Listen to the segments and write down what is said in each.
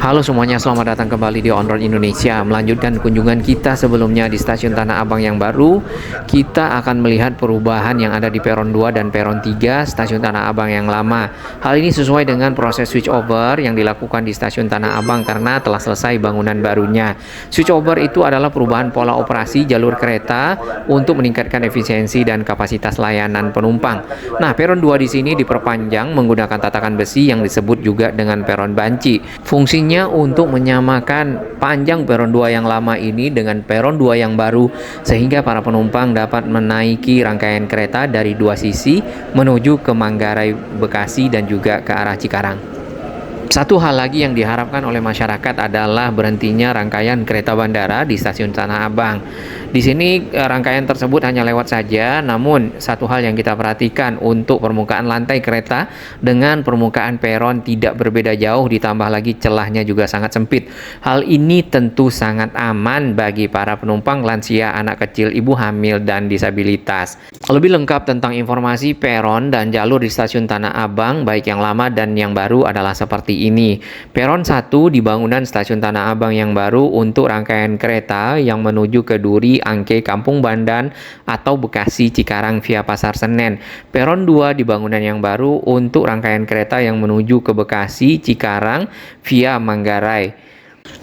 Halo semuanya, selamat datang kembali di On Road Indonesia. Melanjutkan kunjungan kita sebelumnya di stasiun Tanah Abang yang baru, kita akan melihat perubahan yang ada di peron 2 dan peron 3 stasiun Tanah Abang yang lama. Hal ini sesuai dengan proses switch over yang dilakukan di stasiun Tanah Abang karena telah selesai bangunan barunya. Switch over itu adalah perubahan pola operasi jalur kereta untuk meningkatkan efisiensi dan kapasitas layanan penumpang. Nah, peron 2 di sini diperpanjang menggunakan tatakan besi yang disebut juga dengan peron banci. Fungsinya untuk menyamakan panjang peron 2 yang lama ini dengan peron 2 yang baru sehingga para penumpang dapat menaiki rangkaian kereta dari dua sisi menuju ke Manggarai, Bekasi dan juga ke arah Cikarang. Satu hal lagi yang diharapkan oleh masyarakat adalah berhentinya rangkaian kereta bandara di stasiun Tanah Abang. Di sini rangkaian tersebut hanya lewat saja, namun satu hal yang kita perhatikan untuk permukaan lantai kereta dengan permukaan peron tidak berbeda jauh, ditambah lagi celahnya juga sangat sempit. Hal ini tentu sangat aman bagi para penumpang lansia, anak kecil, ibu hamil, dan disabilitas. Lebih lengkap tentang informasi peron dan jalur di stasiun Tanah Abang, baik yang lama dan yang baru adalah seperti ini. Peron 1 di bangunan stasiun Tanah Abang yang baru untuk rangkaian kereta yang menuju ke Duri, Angke, Kampung Bandan atau Bekasi, Cikarang via Pasar Senen. Peron 2 di bangunan yang baru untuk rangkaian kereta yang menuju ke Bekasi, Cikarang via Manggarai.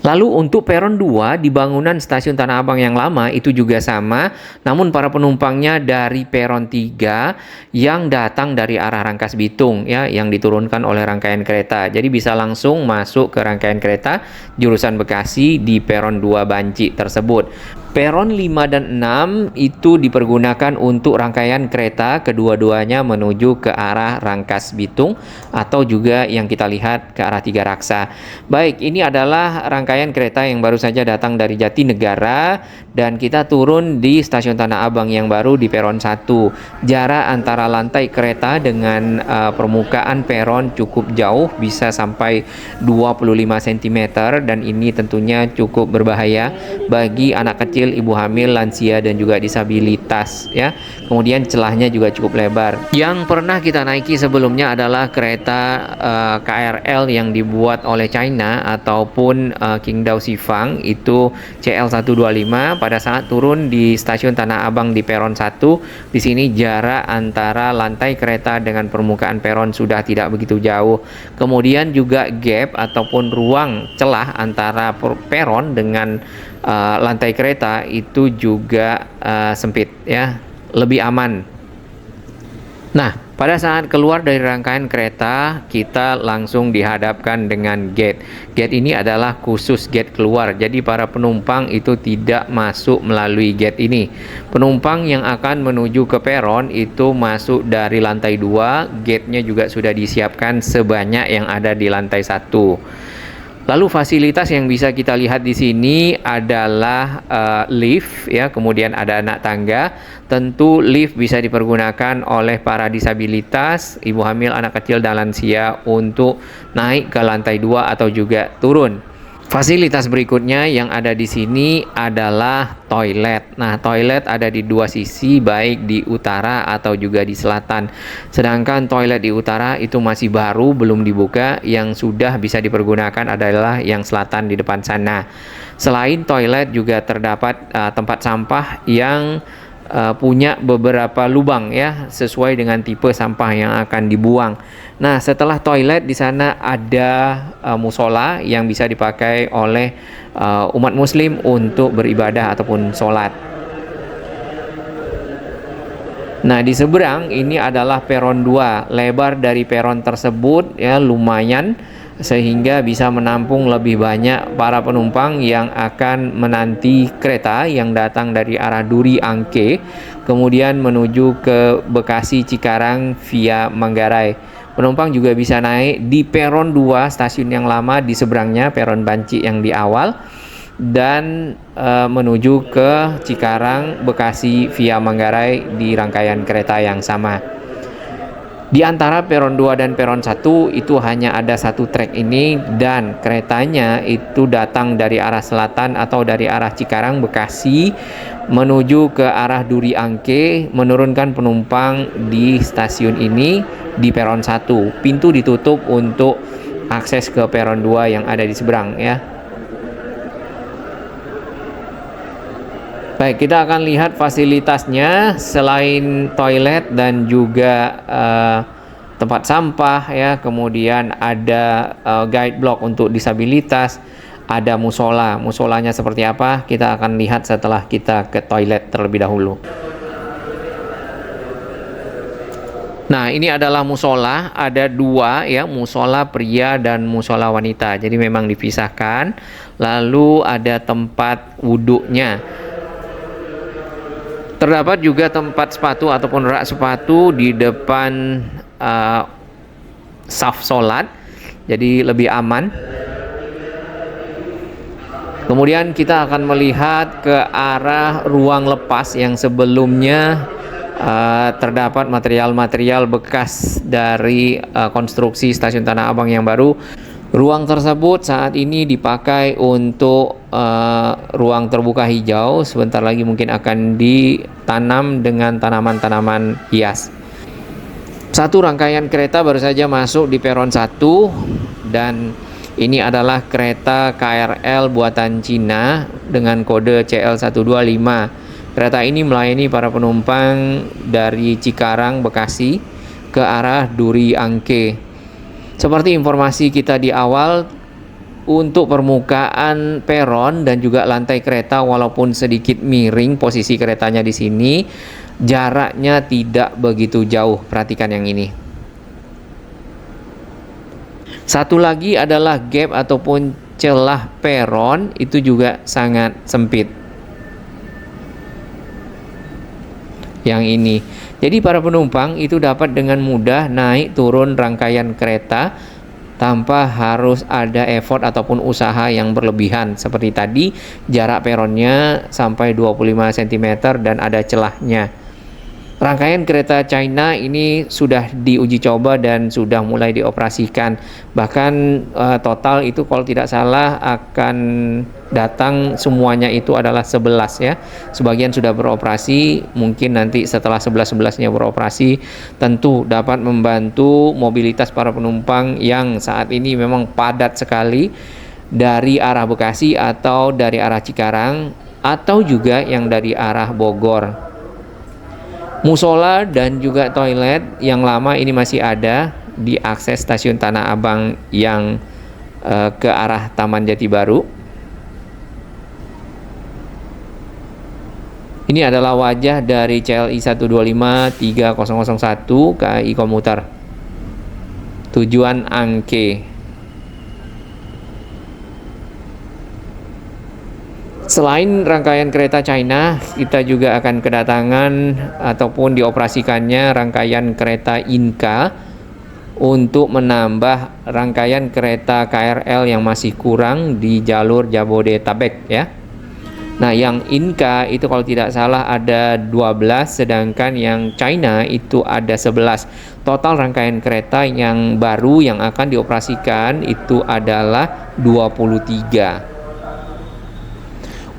Lalu untuk peron 2 di bangunan stasiun Tanah Abang yang lama itu juga sama, namun para penumpangnya dari peron 3 yang datang dari arah Rangkas Bitung ya, yang diturunkan oleh rangkaian kereta. Jadi bisa langsung masuk ke rangkaian kereta jurusan Bekasi di peron 2 Banci tersebut. Peron 5 dan 6 itu dipergunakan untuk rangkaian kereta kedua-duanya menuju ke arah Rangkas Bitung atau juga yang kita lihat ke arah Tiga Raksa. Baik, ini adalah rangkaian kereta yang baru saja datang dari Jatinegara dan kita turun di stasiun Tanah Abang yang baru di peron 1. Jarak antara lantai kereta dengan permukaan peron cukup jauh, bisa sampai 25 cm dan ini tentunya cukup berbahaya bagi anak kecil, ibu hamil, lansia dan juga disabilitas ya. Kemudian celahnya juga cukup lebar. Yang pernah kita naiki sebelumnya adalah kereta KRL yang dibuat oleh China ataupun Qingdao Shifang, itu CL125. Pada saat turun di stasiun Tanah Abang di peron 1, di sini jarak antara lantai kereta dengan permukaan peron sudah tidak begitu jauh. Kemudian juga gap ataupun ruang celah antara peron dengan lantai kereta itu juga sempit ya, lebih aman. Nah, pada saat keluar dari rangkaian kereta, kita langsung dihadapkan dengan gate. Gate ini adalah khusus gate keluar, jadi para penumpang itu tidak masuk melalui gate ini. Penumpang yang akan menuju ke peron itu masuk dari lantai 2, gate-nya juga sudah disiapkan sebanyak yang ada di lantai 1. Lalu fasilitas yang bisa kita lihat di sini adalah lift ya, kemudian ada anak tangga. Tentu lift bisa dipergunakan oleh para disabilitas, ibu hamil, anak kecil dan lansia untuk naik ke lantai 2 atau juga turun. Fasilitas berikutnya yang ada di sini adalah toilet. Nah, toilet ada di dua sisi, baik di utara atau juga di selatan. Sedangkan toilet di utara itu masih baru, belum dibuka. Yang sudah bisa dipergunakan adalah yang selatan di depan sana. Selain toilet juga terdapat tempat sampah yang punya beberapa lubang ya, sesuai dengan tipe sampah yang akan dibuang. Nah, setelah toilet di sana ada musola yang bisa dipakai oleh umat muslim untuk beribadah ataupun sholat. Nah, di seberang ini adalah peron 2. Lebar dari peron tersebut ya lumayan, sehingga bisa menampung lebih banyak para penumpang yang akan menanti kereta yang datang dari arah Duri, Angke, kemudian menuju ke Bekasi, Cikarang via Manggarai. Penumpang juga bisa naik di peron 2 stasiun yang lama di seberangnya, peron Banci yang di awal, dan menuju ke Cikarang, Bekasi via Manggarai di rangkaian kereta yang sama. Di antara peron 2 dan peron 1 itu hanya ada satu trek ini, dan keretanya itu datang dari arah selatan atau dari arah Cikarang, Bekasi menuju ke arah Duri, Angke, menurunkan penumpang di stasiun ini di peron 1. Pintu ditutup untuk akses ke peron 2 yang ada di seberang ya. Baik, kita akan lihat fasilitasnya. Selain toilet dan juga tempat sampah ya, kemudian ada guide block untuk disabilitas, ada musola. Musolanya seperti apa? Kita akan lihat setelah kita ke toilet terlebih dahulu. Nah, ini adalah musola, ada dua ya, musola pria dan musola wanita. Jadi memang dipisahkan. Lalu ada tempat wuduknya. Terdapat juga tempat sepatu ataupun rak sepatu di depan saf solat. Jadi lebih aman. Kemudian kita akan melihat ke arah ruang lepas yang sebelumnya terdapat material-material bekas dari konstruksi stasiun Tanah Abang yang baru. Ruang tersebut saat ini dipakai untuk ruang terbuka hijau. Sebentar lagi mungkin akan ditanam dengan tanaman-tanaman hias. Satu rangkaian kereta baru saja masuk di peron 1 dan ini adalah kereta KRL buatan Cina dengan kode CL125. Kereta ini melayani para penumpang dari Cikarang, Bekasi ke arah Duri Angke. Seperti informasi kita di awal, untuk permukaan peron dan juga lantai kereta walaupun sedikit miring posisi keretanya di sini, jaraknya tidak begitu jauh. Perhatikan yang ini. Satu lagi adalah gap ataupun celah peron, itu juga sangat sempit. Yang ini. Jadi para penumpang itu dapat dengan mudah naik turun rangkaian kereta tanpa harus ada effort ataupun usaha yang berlebihan. Seperti tadi, jarak peronnya sampai 25 cm dan ada celahnya. Rangkaian kereta China ini sudah diuji coba dan sudah mulai dioperasikan. Bahkan total itu kalau tidak salah akan datang semuanya itu adalah 11 ya. Sebagian sudah beroperasi, mungkin nanti setelah 11-11-nya beroperasi tentu dapat membantu mobilitas para penumpang yang saat ini memang padat sekali dari arah Bekasi atau dari arah Cikarang atau juga yang dari arah Bogor. Musola dan juga toilet yang lama ini masih ada di akses stasiun Tanah Abang yang ke arah Taman Jati Baru. Ini adalah wajah dari CLI 125 3001 KAI komuter tujuan Angke. Selain rangkaian kereta China, kita juga akan kedatangan ataupun dioperasikannya rangkaian kereta Inka untuk menambah rangkaian kereta KRL yang masih kurang di jalur Jabodetabek ya. Nah, yang Inka itu kalau tidak salah ada 12, sedangkan yang China itu ada 11. Total rangkaian kereta yang baru yang akan dioperasikan itu adalah 23.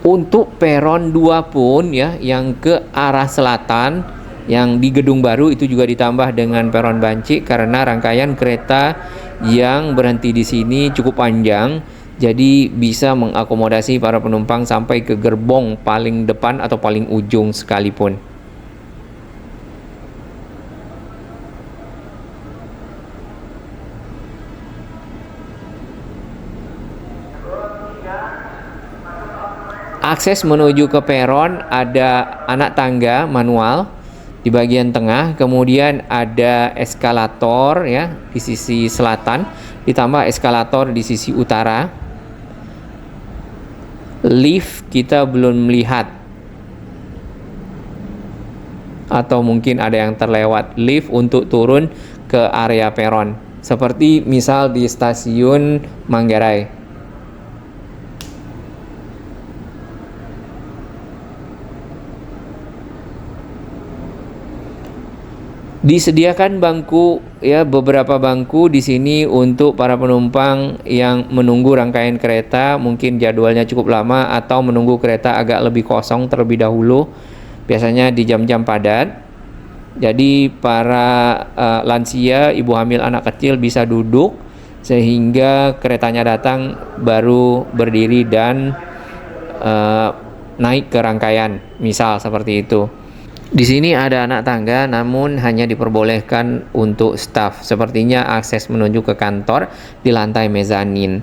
Untuk peron 2 pun ya, yang ke arah selatan yang di gedung baru itu juga ditambah dengan peron Bancik karena rangkaian kereta yang berhenti di sini cukup panjang, jadi bisa mengakomodasi para penumpang sampai ke gerbong paling depan atau paling ujung sekalipun. Akses menuju ke peron ada anak tangga manual di bagian tengah, kemudian ada eskalator ya di sisi selatan, ditambah eskalator di sisi utara. Lift kita belum melihat, atau mungkin ada yang terlewat lift untuk turun ke area peron, seperti misal di stasiun Manggarai. Disediakan bangku ya, beberapa bangku di sini untuk para penumpang yang menunggu rangkaian kereta, mungkin jadwalnya cukup lama atau menunggu kereta agak lebih kosong terlebih dahulu, biasanya di jam-jam padat. Jadi para lansia, ibu hamil, anak kecil bisa duduk sehingga keretanya datang baru berdiri dan naik ke rangkaian, misal seperti itu. Di sini ada anak tangga, namun hanya diperbolehkan untuk staf. Sepertinya akses menuju ke kantor di lantai mezanin.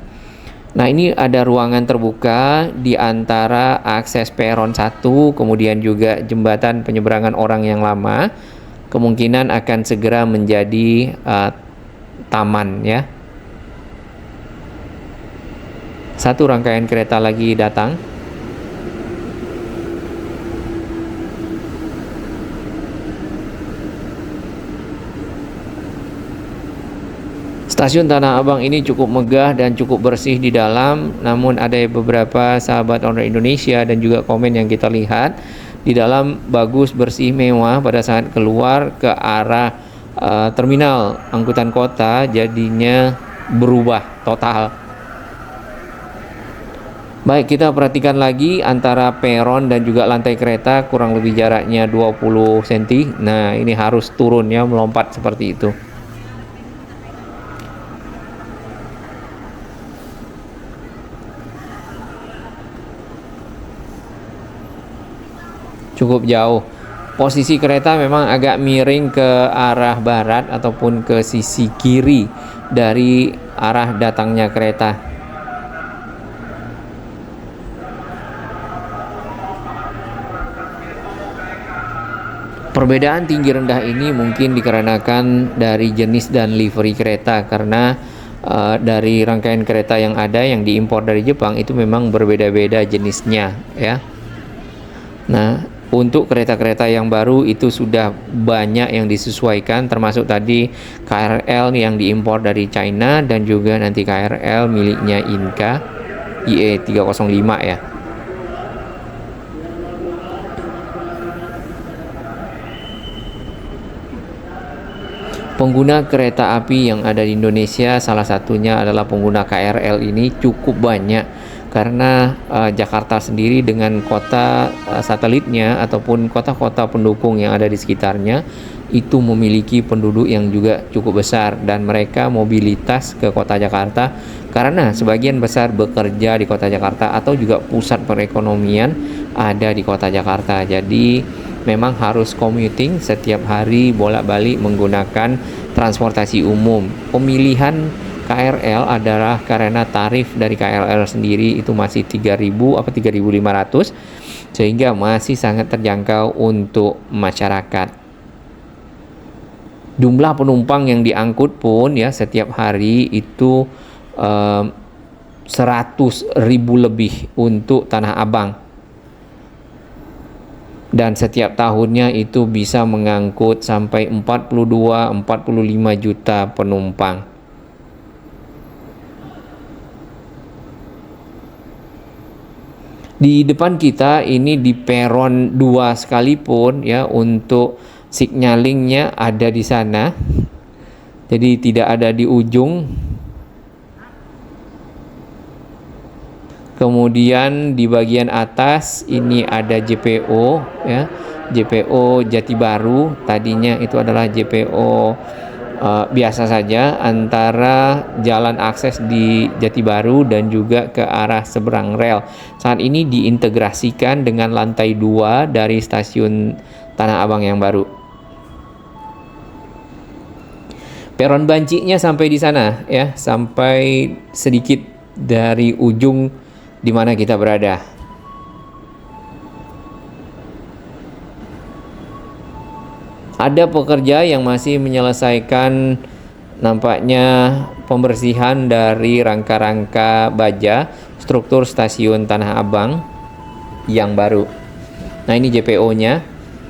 Nah, ini ada ruangan terbuka di antara akses peron 1, kemudian juga jembatan penyeberangan orang yang lama. Kemungkinan akan segera menjadi taman ya. Satu rangkaian kereta lagi datang. Stasiun Tanah Abang ini cukup megah dan cukup bersih di dalam, namun ada beberapa sahabat orang Indonesia dan juga komen yang kita lihat di dalam bagus, bersih, mewah. Pada saat keluar ke arah terminal angkutan kota jadinya berubah total. Baik, kita perhatikan lagi antara peron dan juga lantai kereta kurang lebih jaraknya 20 cm. Nah, ini harus turun ya, melompat seperti itu. Cukup jauh. Posisi kereta memang agak miring ke arah barat ataupun ke sisi kiri dari arah datangnya kereta. Perbedaan tinggi rendah ini mungkin dikarenakan dari jenis dan livery kereta, karena dari rangkaian kereta yang ada yang diimpor dari Jepang itu memang berbeda-beda jenisnya ya. Nah, untuk kereta-kereta yang baru itu sudah banyak yang disesuaikan, termasuk tadi KRL yang diimpor dari China dan juga nanti KRL miliknya Inka IE 305 ya. Pengguna kereta api yang ada di Indonesia salah satunya adalah pengguna KRL ini cukup banyak, karena Jakarta sendiri dengan kota satelitnya ataupun kota-kota pendukung yang ada di sekitarnya itu memiliki penduduk yang juga cukup besar, dan mereka mobilitas ke kota Jakarta karena sebagian besar bekerja di kota Jakarta atau juga pusat perekonomian ada di kota Jakarta. Jadi memang harus commuting setiap hari bolak-balik menggunakan transportasi umum. Pemilihan KRL adalah karena tarif dari KRL sendiri itu masih 3.000 apa 3.500, sehingga masih sangat terjangkau untuk masyarakat. Jumlah penumpang yang diangkut pun ya setiap hari itu 100.000 lebih untuk Tanah Abang. Dan setiap tahunnya itu bisa mengangkut sampai 42-45 juta penumpang. Di depan kita ini di peron 2 sekalipun ya, untuk signalingnya ada di sana. Jadi tidak ada di ujung. Kemudian di bagian atas ini ada JPO ya, JPO Jati Baru. Tadinya itu adalah JPO biasa saja antara jalan akses di Jati Baru dan juga ke arah seberang rel. Saat ini diintegrasikan dengan lantai 2 dari stasiun Tanah Abang yang baru. Peron Bancinya sampai di sana ya, sampai sedikit dari ujung di mana kita berada. Ada pekerja yang masih menyelesaikan nampaknya pembersihan dari rangka-rangka baja struktur stasiun Tanah Abang yang baru. Nah, ini JPO-nya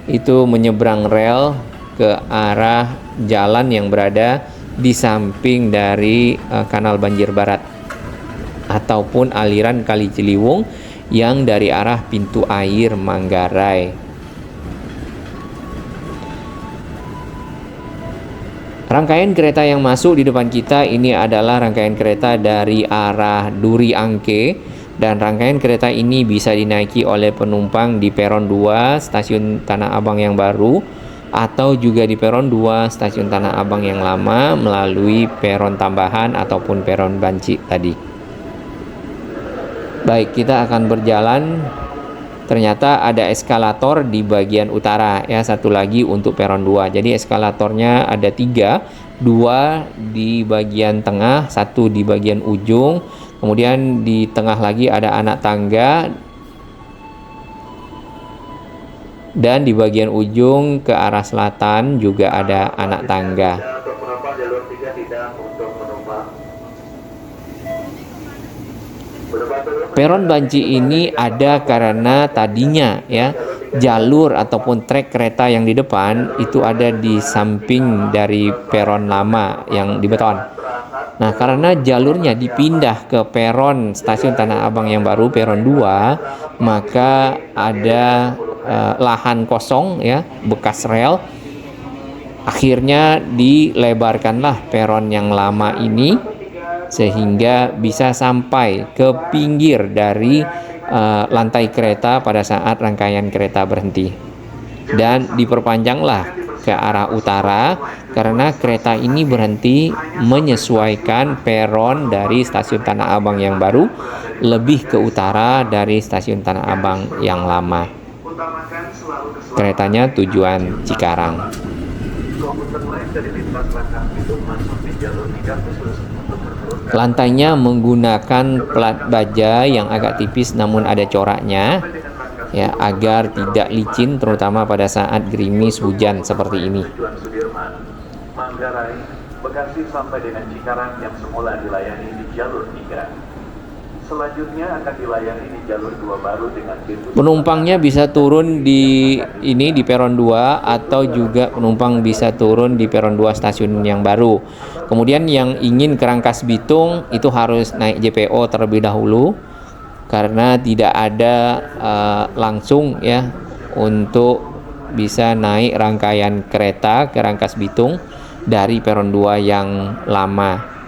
itu menyeberang rel ke arah jalan yang berada di samping dari Kanal Banjir Barat ataupun aliran Kali Ciliwung yang dari arah pintu air Manggarai. Rangkaian kereta yang masuk di depan kita ini adalah rangkaian kereta dari arah Duri Angke, dan rangkaian kereta ini bisa dinaiki oleh penumpang di peron 2 stasiun Tanah Abang yang baru atau juga di peron 2 stasiun Tanah Abang yang lama melalui peron tambahan ataupun peron Banci tadi. Baik, kita akan berjalan. Ternyata ada eskalator di bagian utara ya, satu lagi untuk peron 2. Jadi eskalatornya ada 3, 2 di bagian tengah, 1 di bagian ujung. Kemudian di tengah lagi ada anak tangga, dan di bagian ujung ke arah selatan juga ada anak tangga. Peron Banci ini ada karena tadinya ya jalur ataupun trek kereta yang di depan itu ada di samping dari peron lama yang di beton. Nah, karena jalurnya dipindah ke peron stasiun Tanah Abang yang baru, peron 2, maka ada lahan kosong ya, bekas rel. Akhirnya dilebarkanlah peron yang lama ini sehingga bisa sampai ke pinggir dari lantai kereta pada saat rangkaian kereta berhenti. Dan diperpanjanglah ke arah utara karena kereta ini berhenti menyesuaikan peron dari stasiun Tanah Abang yang baru lebih ke utara dari stasiun Tanah Abang yang lama. Keretanya tujuan Cikarang. Lantainya menggunakan plat baja yang agak tipis namun ada coraknya ya, agar tidak licin terutama pada saat gerimis hujan seperti ini. Manggarai, Bekasi sampai dengan Cikarang yang semula dilayani di jalur 3. Selanjutnya akan dilayani di jalur 2 baru dengan pintu. Penumpangnya bisa turun di peron 2 atau juga penumpang bisa turun di peron 2 stasiun yang baru. Kemudian yang ingin ke Rangkas Bitung itu harus naik JPO terlebih dahulu karena tidak ada langsung ya untuk bisa naik rangkaian kereta ke Rangkas Bitung dari peron 2 yang lama.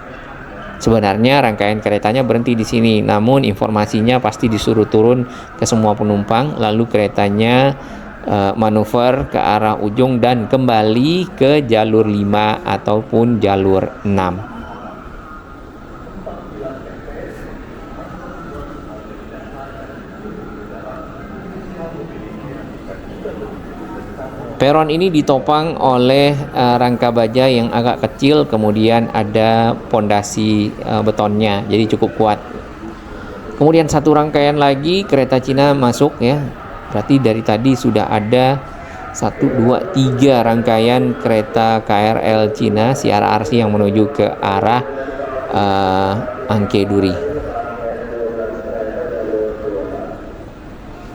Sebenarnya rangkaian keretanya berhenti di sini, namun informasinya pasti disuruh turun ke semua penumpang, lalu keretanya manuver ke arah ujung dan kembali ke jalur 5 ataupun jalur 6. Peron ini ditopang oleh rangka baja yang agak kecil, kemudian ada pondasi betonnya, jadi cukup kuat. Kemudian satu rangkaian lagi kereta Cina masuk ya, berarti dari tadi sudah ada 1, 2, 3 rangkaian kereta KRL Cina CRRC yang menuju ke arah Angke Duri.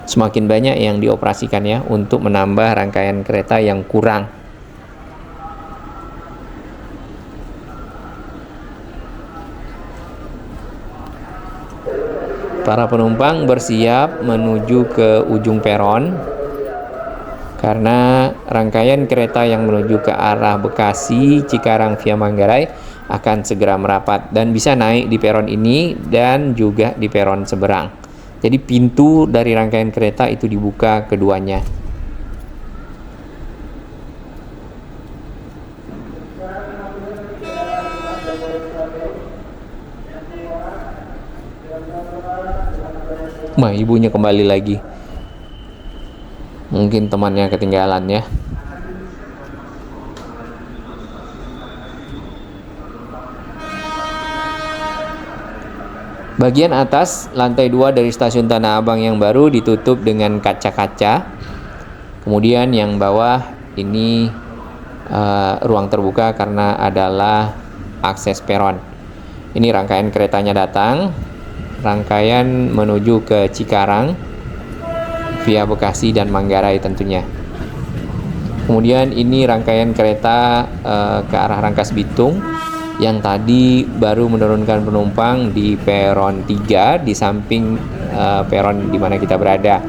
Semakin banyak yang dioperasikan ya untuk menambah rangkaian kereta yang kurang. Para penumpang bersiap menuju ke ujung peron karena rangkaian kereta yang menuju ke arah Bekasi, Cikarang via Manggarai akan segera merapat dan bisa naik di peron ini dan juga di peron seberang. Jadi pintu dari rangkaian kereta itu dibuka keduanya. Wah, ibunya kembali lagi. Mungkin temannya ketinggalan ya. Bagian atas, lantai 2 dari stasiun Tanah Abang yang baru ditutup dengan kaca-kaca. Kemudian yang bawah ini ruang terbuka karena adalah akses peron. Ini rangkaian keretanya datang. Rangkaian menuju ke Cikarang via Bekasi dan Manggarai tentunya. Kemudian ini rangkaian kereta ke arah Rangkas Bitung yang tadi baru menurunkan penumpang di peron 3 di samping peron di mana kita berada.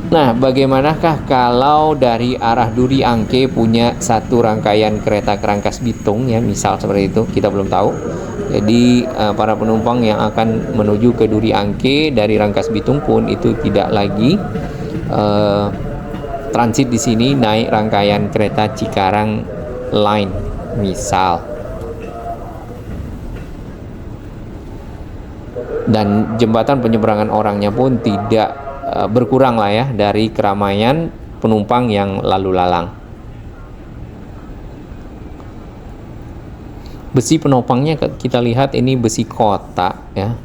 Nah, bagaimanakah kalau dari arah Duri Angke punya satu rangkaian kereta ke Rangkas Bitung ya, misal seperti itu, kita belum tahu. Jadi para penumpang yang akan menuju ke Duri Angke dari Rangkas Bitung pun itu tidak lagi transit di sini naik rangkaian kereta Cikarang Line misal. Dan jembatan penyeberangan orangnya pun tidak berkurang lah ya dari keramaian penumpang yang lalu lalang. Besi penopangnya kita lihat ini besi kotak ya.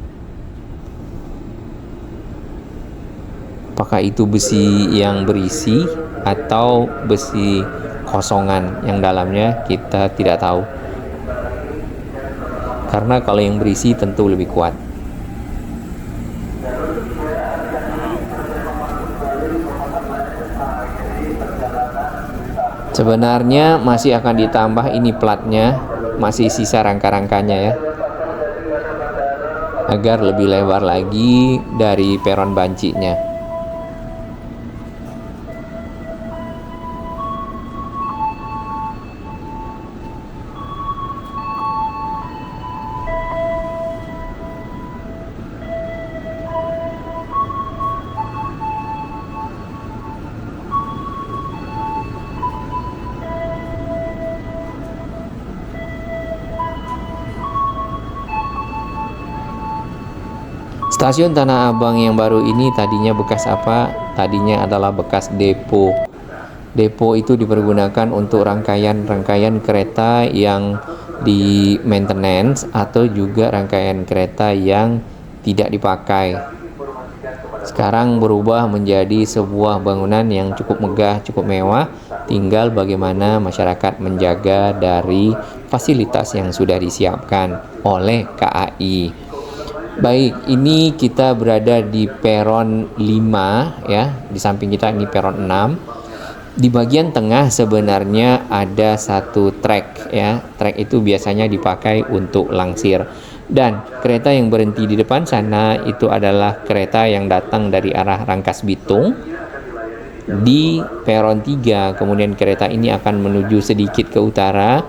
Apakah itu besi yang berisi atau besi kosongan yang dalamnya kita tidak tahu. Karena kalau yang berisi tentu lebih kuat. Sebenarnya masih akan ditambah ini platnya, masih sisa rangka-rangkanya ya, agar lebih lebar lagi dari peron bancinya. Stasiun Tanah Abang yang baru ini tadinya bekas apa? Tadinya adalah bekas depo. Depo itu dipergunakan untuk rangkaian-rangkaian kereta yang di maintenance atau juga rangkaian kereta yang tidak dipakai. Sekarang berubah menjadi sebuah bangunan yang cukup megah, cukup mewah. Tinggal bagaimana masyarakat menjaga dari fasilitas yang sudah disiapkan oleh KAI. Baik, ini kita berada di peron 5 ya. Di samping kita ini peron 6. Di bagian tengah sebenarnya ada satu trek ya. Trek itu biasanya dipakai untuk langsir. Dan kereta yang berhenti di depan sana itu adalah kereta yang datang dari arah Rangkas Bitung di peron 3. Kemudian kereta ini akan menuju sedikit ke utara,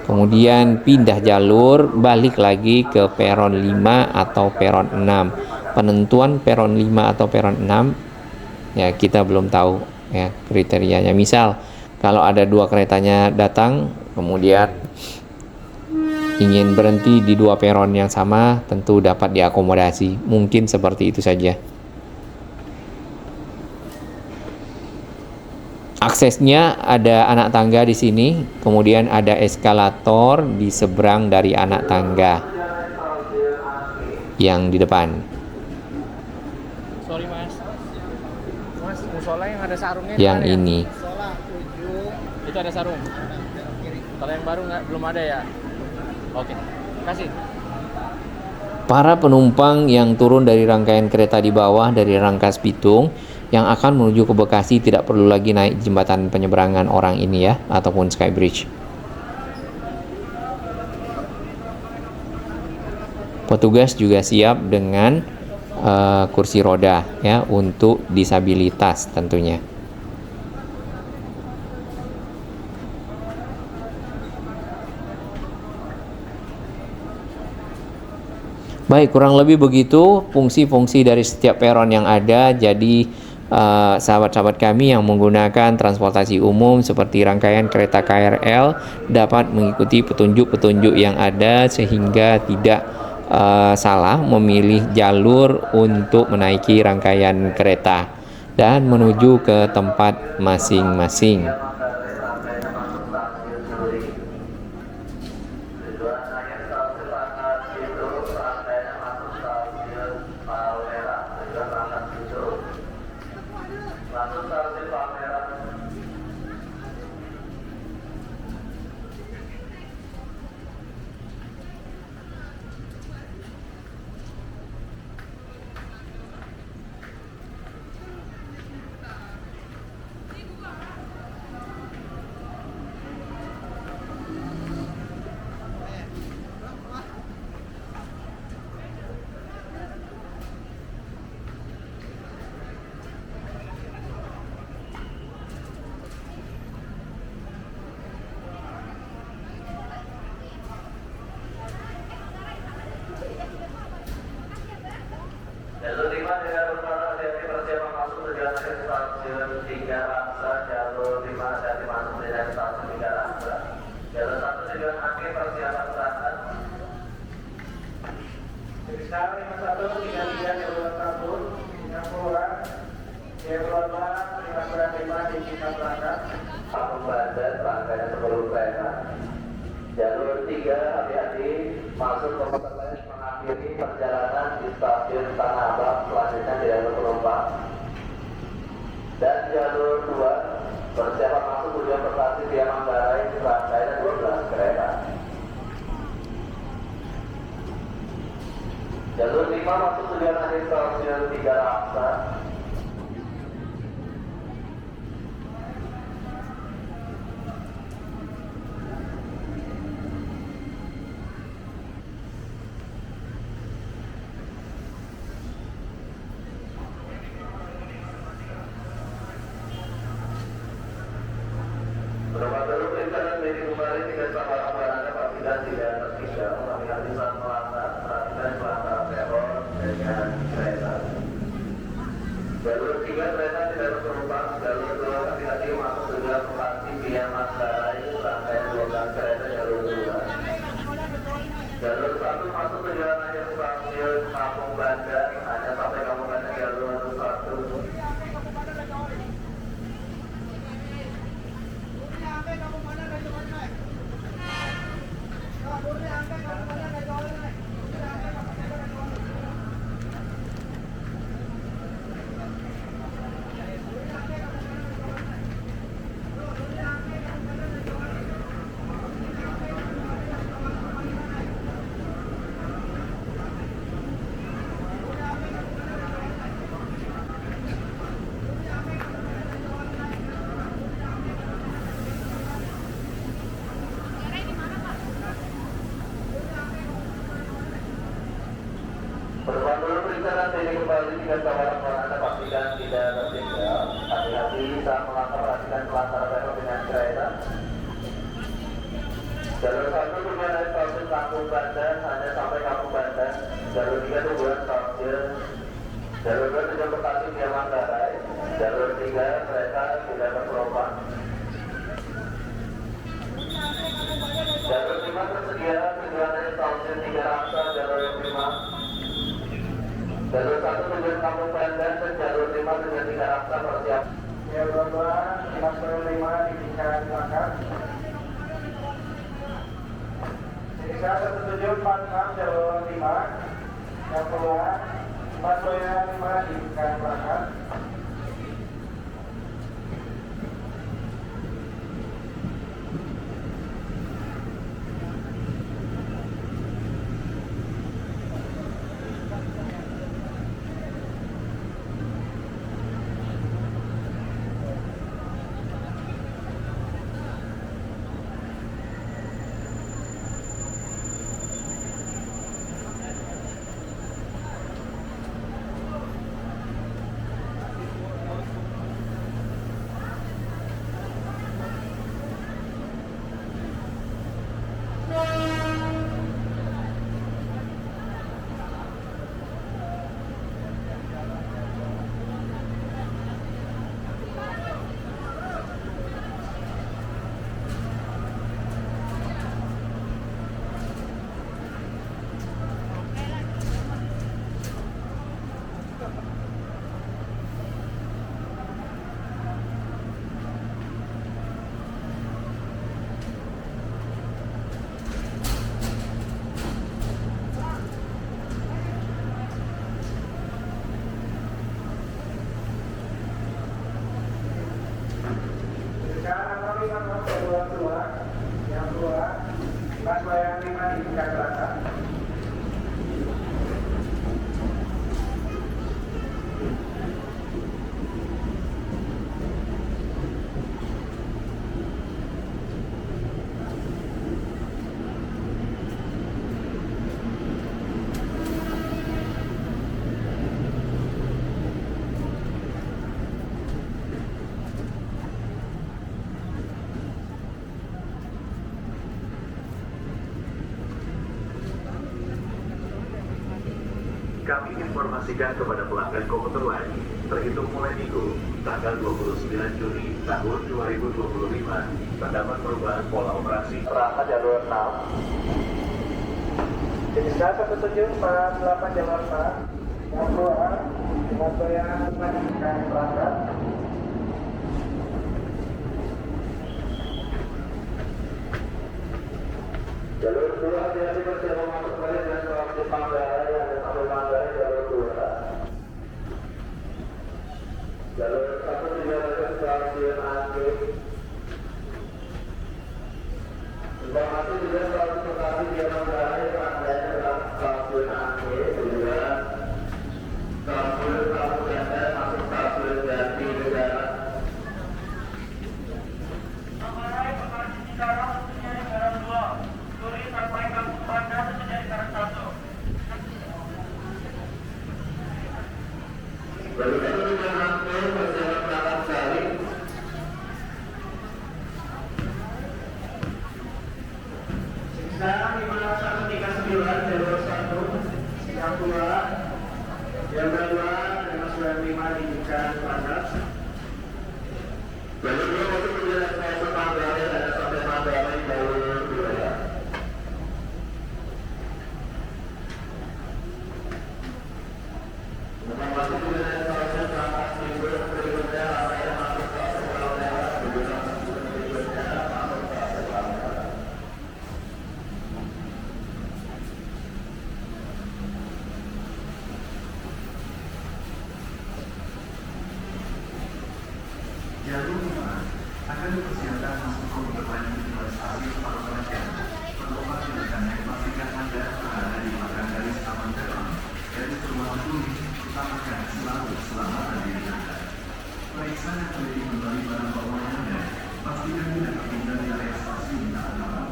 kemudian pindah jalur balik lagi ke peron 5 atau peron 6. Penentuan peron 5 atau peron 6 ya kita belum tahu ya kriterianya. Misal kalau ada dua keretanya datang kemudian ingin berhenti di dua peron yang sama, tentu dapat diakomodasi. Mungkin seperti itu saja. Aksesnya ada anak tangga di sini, kemudian ada eskalator di seberang dari anak tangga yang di depan. Sorry mas, musola yang ada sarungnya. Yang ini. Itu ada sarung. Kalau yang baru belum ada ya. Oke, kasih. Para penumpang yang turun dari rangkaian kereta di bawah dari Rangkas Bitung yang akan menuju ke Bekasi tidak perlu lagi naik jembatan penyeberangan orang ini ya, ataupun Skybridge. Petugas juga siap dengan kursi roda ya untuk disabilitas tentunya. Baik, kurang lebih begitu fungsi-fungsi dari setiap peron yang ada. Jadi sahabat-sahabat kami yang menggunakan transportasi umum seperti rangkaian kereta KRL dapat mengikuti petunjuk-petunjuk yang ada sehingga tidak salah memilih jalur untuk menaiki rangkaian kereta dan menuju ke tempat masing-masing. Jalur 5 dengan persiapan masuk tujuan stasiun 3 Raksa Sekarang 5133 jalur 1 yang keluar, jalur 2 595 di tingkat belakang. Kampung Banten, rangkaian sebelum kereta. Jalur 3, hati-hati, masuk ke kota lain mengakhiri perjalanan di stasiun Tanah Abang, selanjutnya tidak ada penumpang. Dan jalur 2, persiapan masuk tujuan ke stasiun via Manggarai, rangkaian 12 kereta. Jalur 5 masuk tujuan akhir stasiun 3 Raksa. Beberapa dulu perjalanan dari kembali tidak sama kabar Anda pastikan tidak tertinggal. Hati-hati saat melangkah, perhatikan pelanggaran teror dengan kereta. Jalur 3 kereta tidak berpenumpang. Jalur 2 hati-hati masuk tujuan lokasi via Manggarai, rangkaian 12 kereta jalur 2. Jalur 1 masuk tujuan akhir stasiun Kampung Banten, hanya sampai Kampung Banten jalur 1. Bersama dulu perjalanan dari kembali dengan kawan-kawan Anda pastikan tidak tertinggal. Hati-hati saat melangkah, perhatikan pelanggaran teror dengan kereta. Jalur 1 tujuan dari stasiun Kampung Banten, hanya sampai Kampung Banten. Jalur 3 tujuan stasiun. Jalur 2 tujuan Bekasi via Manggarai. Jalur 3 kereta tidak berpenumpang. Jalur 5 tersedia tujuan dari stasiun 3 Raksa, jalur 5. Jalur 1 tujuan Kampung Banten dan jalur 5 tujuan 3 Raksa persiap. Jalur 2 595 di tingkat belakang. Sisa 1746 jalur 5 yang keluar, 425 di tingkat belakang. yang keluar, pas bayang 5 di tingkat belakang. Kami informasikan kepada pelanggan komuter lain, terhitung mulai minggu, tanggal 29 Juni tahun 2025, terdapat perubahan pola operasi. Rangka jalur 6 Sekitar 1748 Jakarta yang keluar atau yang melanjutkan berangkat. Jalur 2 hati-hati bersiap masuk balik dan melewati Manggarai yang ada sampai Manggarai jalur 2. Jalur 1 dijalankan stasiun Angke. Informasi juga stasiun Bekasi di Manggarai rangkaian dalam stasiun Angke, kemudian stasiun Tamu Ganda masuk stasiun Jati Negara. Manggarai Bekasi Cikarang tentunya di Karang 2. Turi sampai Kampung Banda tentunya di Karang 1. Jalur 1 juga Angke berjalan berangkat Sari. Sekarang 5139 jalur 1 yang keluar, yang kedua 595 di Cikarang Barat. Jalur 2 masuk menjelang stasiun Manggarai dan ada sampai Manggarai jalur 2. Informasi juga dari stasiun Rangkas Bimbing berikutnya rangkaian masuk stasiun Palmerah, kemudian berikutnya masuk stasiun Palmerah. Jalur 5 akan dipersiapkan masuk komuter lain di dua stasiun Palmerah. Penumpang silakan pastikan Anda berada di belakang garis aman peron. Garis berwarna kuning utamakan selalu keselamatan diri Anda. Periksa dan teliti kembali barang bawaan Anda. Pastikan tidak tertinggal di area stasiun Tanah Abang.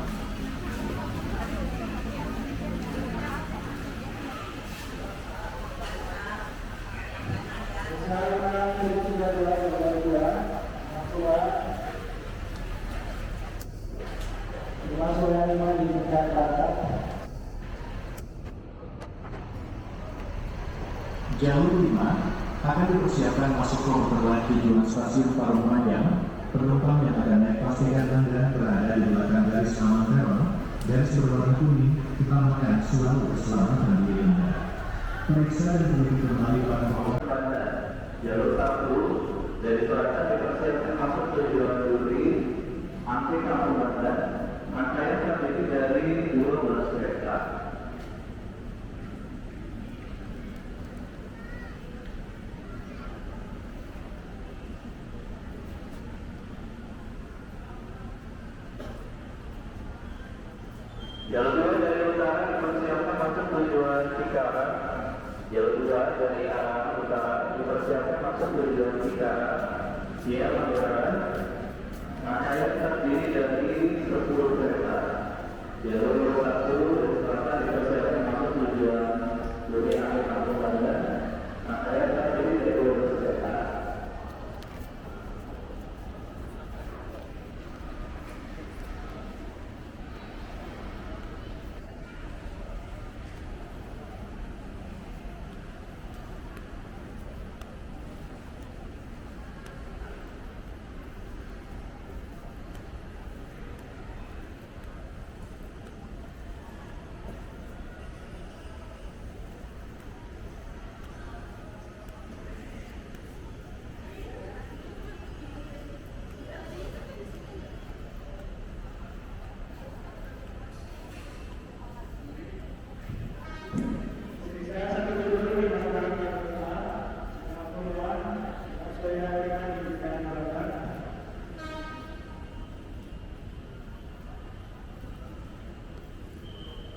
Sekarang 32 jalur 2 yang keluar, 595 di Cikarang Barat. Jalur 5 akan dipersiapkan masuk komuter lain tujuan stasiun Parungmayang. Penumpang yang akan naik pastikan Anda berada di belakang garis aman peron. Garis berwarna kuning utamakan selalu keselamatan diri Anda. Periksa dan teliti kembali barang bawaan. Jalur 1 dari Surakarta dipersiapkan masuk tujuan Duri, Angke Kampung Banda. Rangkaian terdiri dari 12 kereta. Jalur 2 dari utara dipersiapkan masuk tujuan Cikarang. Jalur 2 dari arah utara dipersiapkan masuk tujuan Cikarang. Via Manggarai. Rangkaian terdiri dari 10 kereta. Jalur 1 dari selatan dipersiapkan masuk tujuan Duri Angke Kampung Banda. Rangkaian terdiri dari 12 kereta.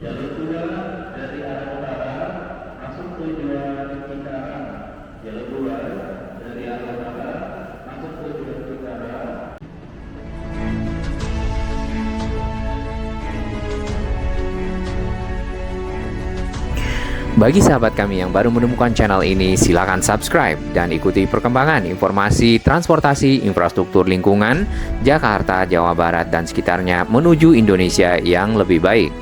Jalur 2 dari arah utara masuk tujuan Cikarang. Jalur 2 dari arah utara masuk tujuan Cikarang. Bagi sahabat kami yang baru menemukan channel ini, silakan subscribe dan ikuti perkembangan informasi transportasi infrastruktur lingkungan Jakarta, Jawa Barat, dan sekitarnya menuju Indonesia yang lebih baik.